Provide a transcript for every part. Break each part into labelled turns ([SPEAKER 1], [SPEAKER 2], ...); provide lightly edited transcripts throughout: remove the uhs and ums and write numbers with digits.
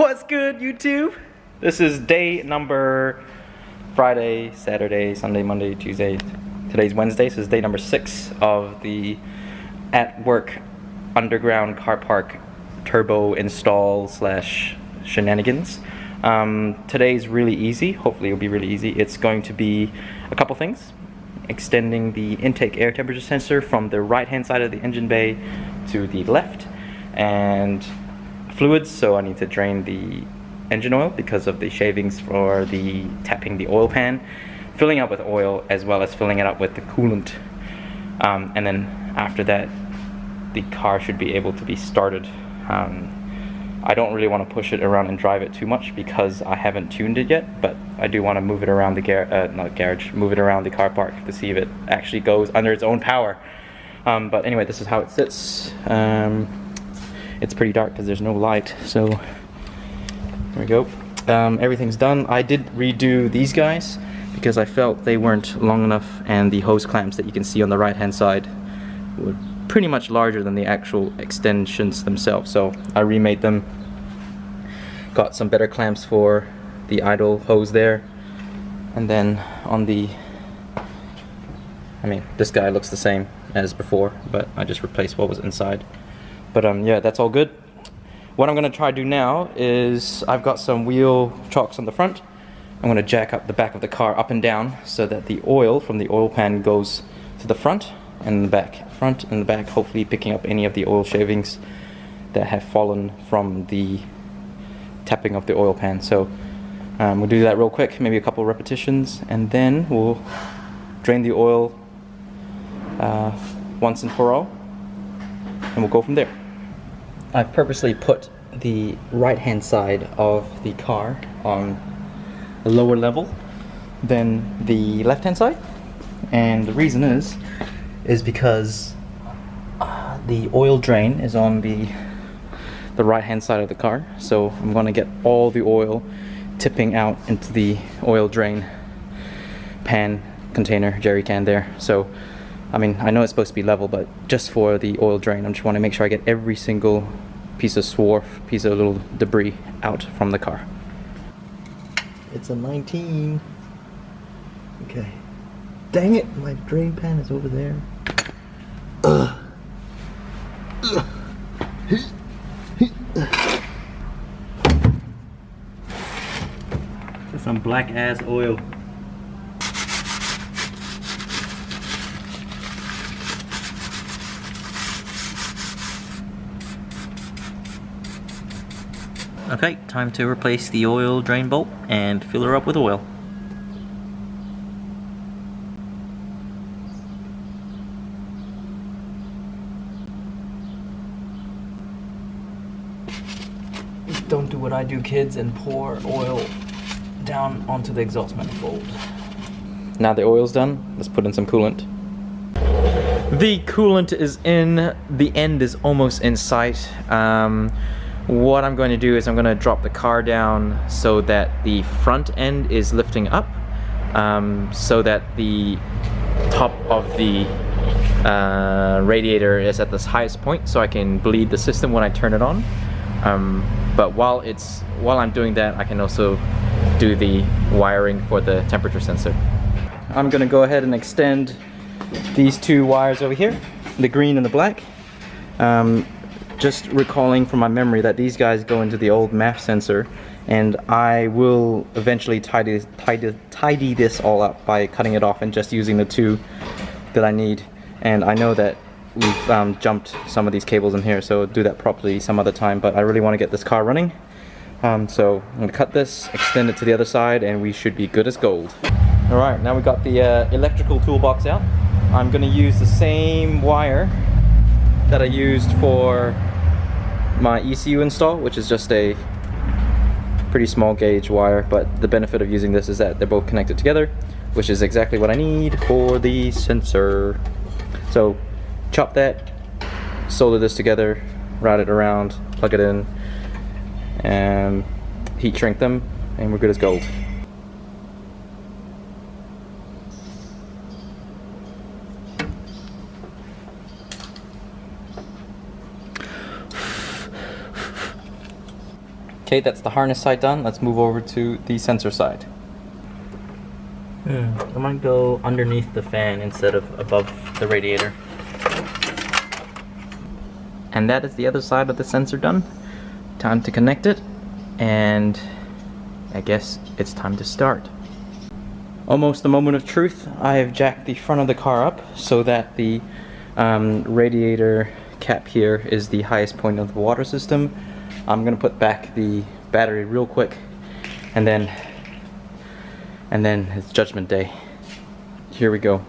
[SPEAKER 1] What's good, YouTube? This is day number Friday, Saturday, Sunday, Monday, Tuesday. Today's Wednesday, so it's day number 6 of the at work underground car park turbo install slash shenanigans. Today's really easy. Hopefully it'll be really easy. It's going to be a couple things. Extending the intake air temperature sensor from the right hand side of the engine bay to the left, and fluids, so I need to drain the engine oil because of the shavings for the tapping the oil pan, filling up with oil as well as filling it up with the coolant, and then after that the car should be able to be started. I don't really want to push it around and drive it too much because I haven't tuned it yet, but I do want to move it around the move it around the car park to see if it actually goes under its own power. But anyway, this is how it sits. It's pretty dark because there's no light, so there we go. Everything's done. I did redo these guys because I felt they weren't long enough, and the hose clamps that you can see on the right hand side were pretty much larger than the actual extensions themselves, so I remade them. Got some better clamps for the idle hose there, and then on the, this guy looks the same as before, but I just replaced what was inside. But yeah, that's all good. What I'm gonna try to do now is, I've got some wheel chocks on the front. I'm gonna jack up the back of the car up and down so that the oil from the oil pan goes to the front and the back. Front and the back, hopefully picking up any of the oil shavings that have fallen from the tapping of the oil pan. So we'll do that real quick, maybe a couple repetitions, and then we'll drain the oil once and for all, and we'll go from there. I've purposely put the right hand side of the car on a lower level than the left hand side, and the reason is because the oil drain is on the right hand side of the car, so I'm going to get all the oil tipping out into the oil drain pan container, jerry can there. So I know it's supposed to be level, but just for the oil drain, I just want to make sure I get every single piece of swarf, piece of little debris out from the car. It's a 19. Okay. Dang it, my drain pan is over there. Ugh. Ugh. Just some black ass oil. Okay, time to replace the oil drain bolt and fill her up with oil. Don't do what I do, kids, and pour oil down onto the exhaust manifold. Now the oil's done, let's put in some coolant. The coolant is in, the end is almost in sight. What I'm going to do is I'm going to drop the car down so that the front end is lifting up, so that the top of the radiator is at the highest point, so I can bleed the system when I turn it on. But while I'm doing that, I can also do the wiring for the temperature sensor. I'm going to go ahead and extend these two wires over here, the green and the black. Just recalling from my memory that these guys go into the old MAF sensor, and I will eventually tidy this all up by cutting it off and just using the two that I need. And I know that we've jumped some of these cables in here, so do that properly some other time, but I really want to get this car running. So I'm going to cut this, extend it to the other side, and we should be good as gold. Alright, now we've got the electrical toolbox out. I'm going to use the same wire that I used for my ECU install, which is just a pretty small gauge wire, but the benefit of using this is that they're both connected together, which is exactly what I need for the sensor. So chop that, solder this together, route it around, plug it in, and heat shrink them, and we're good as gold. Okay, that's the harness side done. Let's move over to the sensor side. I might go underneath the fan instead of above the radiator. And that is the other side of the sensor done. Time to connect it, and I guess it's time to start. Almost the moment of truth. I have jacked the front of the car up so that the radiator cap here is the highest point of the water system. I'm gonna put back the battery real quick, and then it's judgment day. Here we go.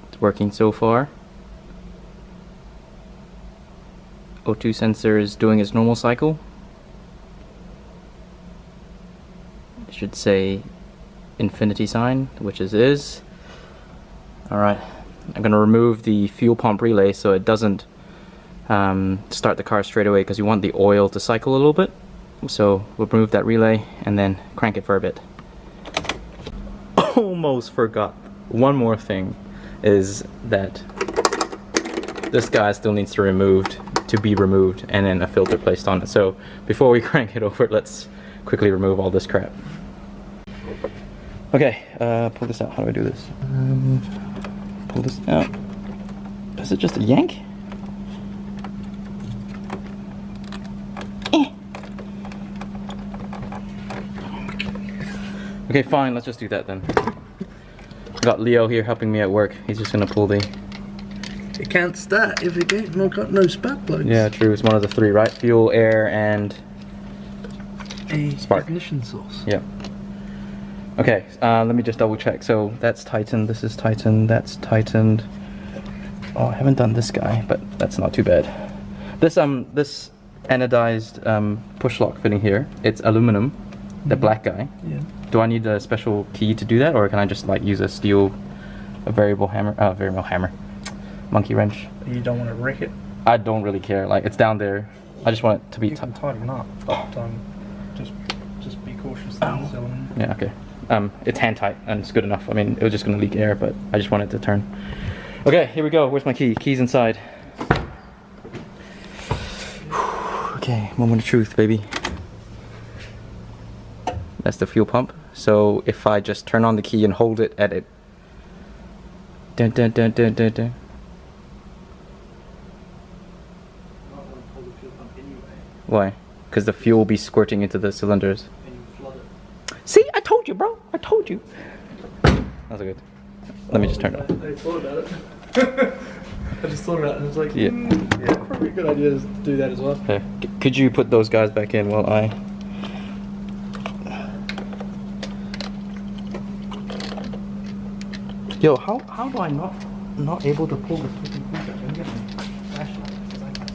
[SPEAKER 1] It's working so far. O2 sensor is doing its normal cycle. It should say infinity sign, which it is. Alright, I'm going to remove the fuel pump relay so it doesn't start the car straight away, because you want the oil to cycle a little bit. So we'll remove that relay and then crank it for a bit. Almost forgot. One more thing is that this guy still needs to be removed, and then a filter placed on it. So before we crank it over, let's quickly remove all this crap. Okay, pull this out. How do I do this? Pull this out. Is it just a yank? Okay, fine, let's just do that then. I've got Leo here helping me at work. He's just gonna pull the...
[SPEAKER 2] It can't start if it ain't got no spark plugs.
[SPEAKER 1] Yeah, true. It's one of the three, right? Fuel, air, and
[SPEAKER 2] a
[SPEAKER 1] spark.
[SPEAKER 2] ignition source.
[SPEAKER 1] Yeah. Okay, let me just double check. So that's tightened, this is tightened, that's tightened. Oh, I haven't done this guy, but that's not too bad. This anodized push lock fitting here, it's aluminum, the black guy.
[SPEAKER 2] Yeah.
[SPEAKER 1] Do I need a special key to do that, or can I just like use a variable hammer, monkey wrench?
[SPEAKER 2] You don't want to wreck it?
[SPEAKER 1] I don't really care, like it's down there. I just want it to be
[SPEAKER 2] You can tighten up, but just be cautious.
[SPEAKER 1] Yeah, okay. It's hand tight and it's good enough. I mean, it was just gonna leak air, but I just wanted to turn. Okay, here we go. Where's my key? Key's inside. Okay, moment of truth, baby. That's the fuel pump. So if I just turn on the key and hold it at it. Dun dun dun dun dun dun. Why? Because the fuel will be squirting into the cylinders. See, I told you, bro. I told you. That's good. Let me just turn it off.
[SPEAKER 2] I thought about it. I just thought about it and it was like,
[SPEAKER 1] yeah,
[SPEAKER 2] probably a good idea to do that as well.
[SPEAKER 1] Okay. Could you put those guys back in while I... Yo, how do I not able to pull the freaking thing back? I'm getting flashlight because I can't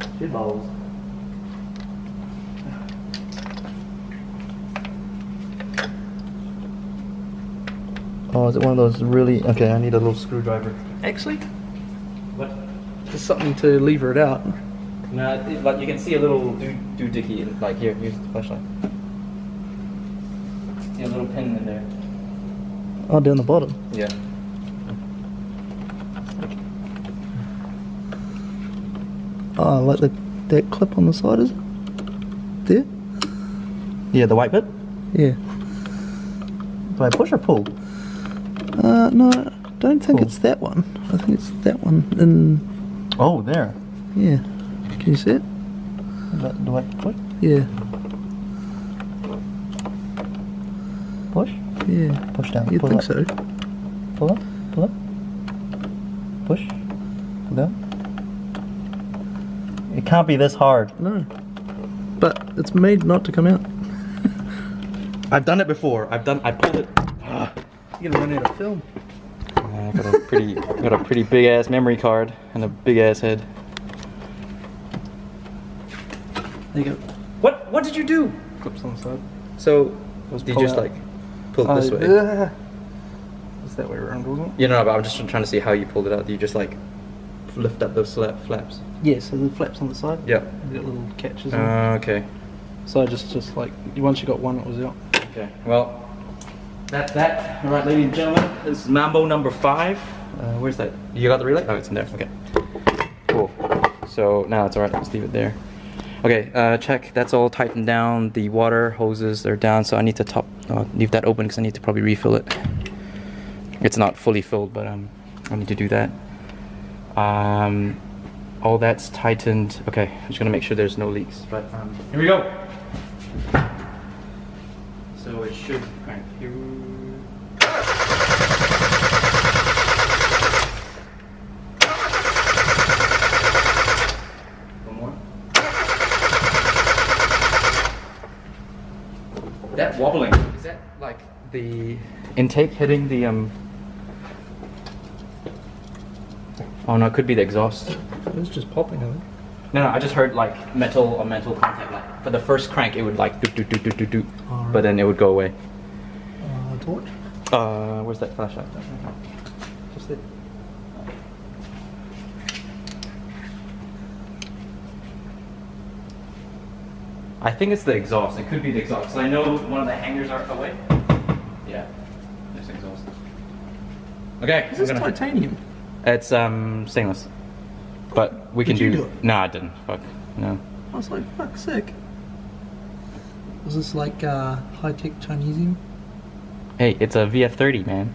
[SPEAKER 1] see shit balls. Oh, is it one of those really... Okay, I need a little screwdriver.
[SPEAKER 2] Actually,
[SPEAKER 1] What?
[SPEAKER 2] just something to lever it out.
[SPEAKER 1] No, like you can see a little doohickey, like here, here's the flashlight. See a little pin in there.
[SPEAKER 2] Oh, down the bottom.
[SPEAKER 1] Yeah.
[SPEAKER 2] Oh, like that clip on the side, is it? There?
[SPEAKER 1] Yeah, the white bit?
[SPEAKER 2] Yeah.
[SPEAKER 1] Do I push or pull?
[SPEAKER 2] No, I don't think it's that one. I think it's that one in...
[SPEAKER 1] Oh, there.
[SPEAKER 2] Yeah. Can you see it?
[SPEAKER 1] Do I push?
[SPEAKER 2] Yeah.
[SPEAKER 1] Push?
[SPEAKER 2] Yeah.
[SPEAKER 1] Push down.
[SPEAKER 2] You'd
[SPEAKER 1] Pull
[SPEAKER 2] think
[SPEAKER 1] up.
[SPEAKER 2] so.
[SPEAKER 1] Pull up. Pull up. Push. Pull down. It can't be this hard.
[SPEAKER 2] No. But it's made not to come out.
[SPEAKER 1] I've done it before. I pulled it.
[SPEAKER 2] You're gonna run out of film.
[SPEAKER 1] I got a pretty big ass memory card and a big ass head.
[SPEAKER 2] There you go.
[SPEAKER 1] What did you do?
[SPEAKER 2] Clips on the side.
[SPEAKER 1] So did you just
[SPEAKER 2] out.
[SPEAKER 1] like pull it this way?
[SPEAKER 2] It's that way around, wasn't it?
[SPEAKER 1] You know, but I'm just trying to see how you pulled it out. Do you just like lift up those flaps?
[SPEAKER 2] Yeah, so the flaps on the side.
[SPEAKER 1] Yeah.
[SPEAKER 2] You've got little catches. On
[SPEAKER 1] Okay.
[SPEAKER 2] So just like once you got one, it was out.
[SPEAKER 1] Okay. Well, That's that. All right, ladies and gentlemen, this is Mambo number 5. Where's that? You got the relay? Oh, it's in there. Okay. Cool. So now it's all right. Let's leave it there. Okay. Check. That's all tightened down. The water hoses are down, so I need to leave that open because I need to probably refill it. It's not fully filled, but I need to do that. All that's tightened. Okay. I'm just gonna make sure there's no leaks. But here we go. So it should crank here. One more. That wobbling, is that like the intake hitting the Oh no, it could be the exhaust.
[SPEAKER 2] It's just popping, I think.
[SPEAKER 1] No, I just heard like metal contact. Like for the first crank, it would like do,
[SPEAKER 2] right.
[SPEAKER 1] but then it would go away.
[SPEAKER 2] Torch?
[SPEAKER 1] Where's that flashlight? Just it. I think it's the exhaust. It could be the exhaust. 'Cause I know one of the hangers are away. Yeah, there's the exhaust. Okay.
[SPEAKER 2] Is this titanium?
[SPEAKER 1] It's stainless. But we can
[SPEAKER 2] Did you do it?
[SPEAKER 1] No, I didn't. Fuck. No.
[SPEAKER 2] I was like, fuck, sick. Was this like high-tech Chinesium?
[SPEAKER 1] Hey, it's a VF30, man.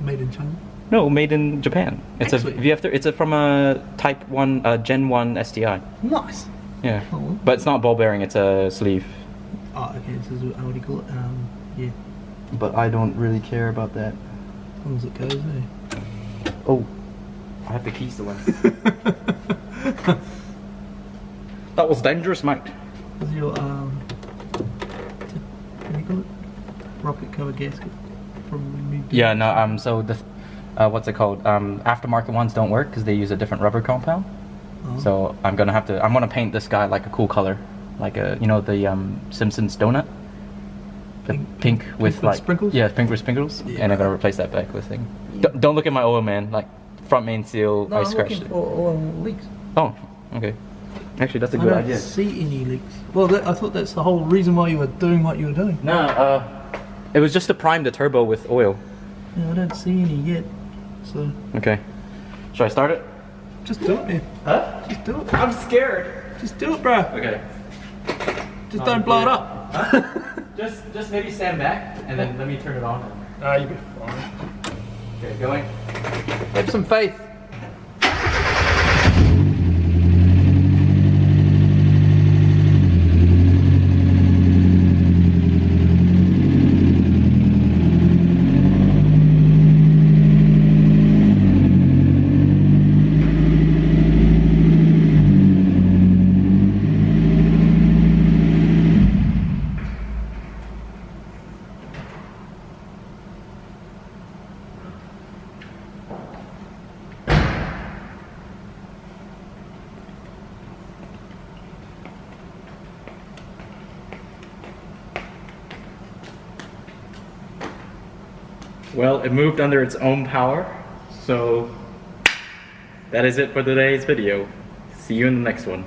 [SPEAKER 2] Made in China?
[SPEAKER 1] No, made in Japan. It's
[SPEAKER 2] Actually.
[SPEAKER 1] a VF30. It's from a Type 1, Gen 1 STI.
[SPEAKER 2] Nice.
[SPEAKER 1] Yeah.
[SPEAKER 2] Oh, well.
[SPEAKER 1] But it's not ball bearing, it's a sleeve.
[SPEAKER 2] Oh, okay, this is what do you call it? Yeah.
[SPEAKER 1] But I don't really care about that.
[SPEAKER 2] As long as it goes, eh?
[SPEAKER 1] Oh, I have the keys to one. That was dangerous, mate.
[SPEAKER 2] What's your, what do you call it? Rocket covered gasket. Probably moved.
[SPEAKER 1] Yeah, no, so the, what's it called? Aftermarket ones don't work because they use a different rubber compound.
[SPEAKER 2] Oh.
[SPEAKER 1] So I'm gonna paint this guy like a cool color. Like a, you know, the Simpsons donut? The pink with like
[SPEAKER 2] sprinkles?
[SPEAKER 1] Yeah, pink with sprinkles.
[SPEAKER 2] Yeah.
[SPEAKER 1] And I'm gonna replace that back with thing.
[SPEAKER 2] Yeah.
[SPEAKER 1] Don't look at my oil, man. Like front main seal,
[SPEAKER 2] No,
[SPEAKER 1] I
[SPEAKER 2] I'm
[SPEAKER 1] scratched
[SPEAKER 2] looking
[SPEAKER 1] it.
[SPEAKER 2] for leaks.
[SPEAKER 1] Oh, okay. Actually, that's a
[SPEAKER 2] I
[SPEAKER 1] good
[SPEAKER 2] don't
[SPEAKER 1] idea.
[SPEAKER 2] see any leaks. Well, I thought that's the whole reason why you were doing what you were doing.
[SPEAKER 1] No, it was just to prime the turbo with oil.
[SPEAKER 2] Yeah, I don't see any yet. So
[SPEAKER 1] Okay. Should I start it?
[SPEAKER 2] just do it, man.
[SPEAKER 1] Huh?
[SPEAKER 2] Just do it.
[SPEAKER 1] I'm scared.
[SPEAKER 2] Just do it, bro.
[SPEAKER 1] Okay.
[SPEAKER 2] Just don't blow it up.
[SPEAKER 1] Just maybe stand back and then let me turn it on.
[SPEAKER 2] Ah, you'll be fine.
[SPEAKER 1] Okay, going.
[SPEAKER 2] Have some faith.
[SPEAKER 1] Well, it moved under its own power, so that is it for today's video. See you in the next one.